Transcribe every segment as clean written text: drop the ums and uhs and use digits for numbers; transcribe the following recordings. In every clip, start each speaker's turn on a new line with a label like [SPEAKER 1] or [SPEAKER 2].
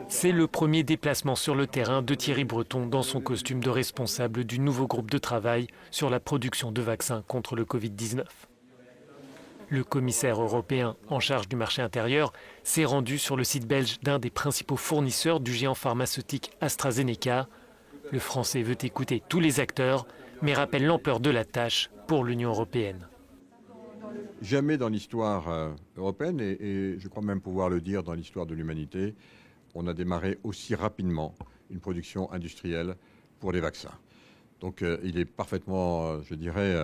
[SPEAKER 1] C'est le premier déplacement sur le terrain de Thierry Breton dans son costume de responsable du nouveau groupe de travail sur la production de vaccins contre le Covid-19. Le commissaire européen en charge du marché intérieur s'est rendu sur le site belge d'un des principaux fournisseurs du géant pharmaceutique AstraZeneca. Le Français veut écouter tous les acteurs, mais rappelle l'ampleur de la tâche pour l'Union européenne.
[SPEAKER 2] Jamais dans l'histoire européenne, et je crois même pouvoir le dire dans l'histoire de l'humanité, on a démarré aussi rapidement une production industrielle pour les vaccins. Donc il est parfaitement, je dirais,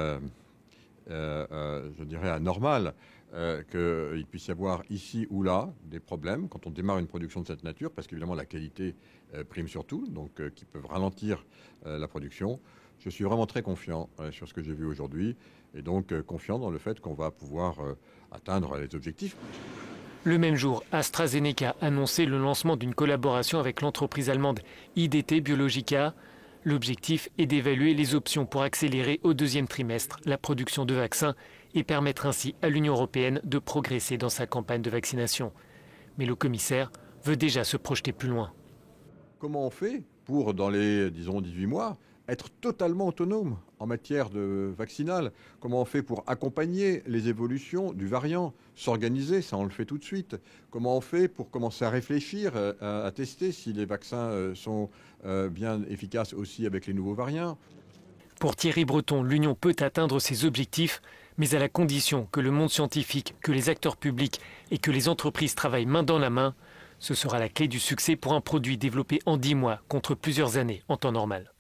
[SPEAKER 2] anormal qu'il puisse y avoir ici ou là des problèmes quand on démarre une production de cette nature, parce qu'évidemment la qualité prime surtout, donc qui peuvent ralentir la production. Je suis vraiment très confiant sur ce que j'ai vu aujourd'hui et donc confiant dans le fait qu'on va pouvoir atteindre les objectifs.
[SPEAKER 1] Le même jour, AstraZeneca annonçait le lancement d'une collaboration avec l'entreprise allemande IDT Biologica. L'objectif est d'évaluer les options pour accélérer au deuxième trimestre la production de vaccins et permettre ainsi à l'Union européenne de progresser dans sa campagne de vaccination. Mais le commissaire veut déjà se projeter plus loin.
[SPEAKER 2] Comment on fait pour, dans les, disons, 18 mois, être totalement autonome en matière de vaccinale? Comment on fait pour accompagner les évolutions du variant? S'organiser, ça on le fait tout de suite. Comment on fait pour commencer à réfléchir, à tester si les vaccins sont bien efficaces aussi avec les nouveaux variants?
[SPEAKER 1] Pour Thierry Breton, l'Union peut atteindre ses objectifs, mais à la condition que le monde scientifique, que les acteurs publics et que les entreprises travaillent main dans la main. Ce sera la clé du succès pour un produit développé en 10 mois contre plusieurs années en temps normal.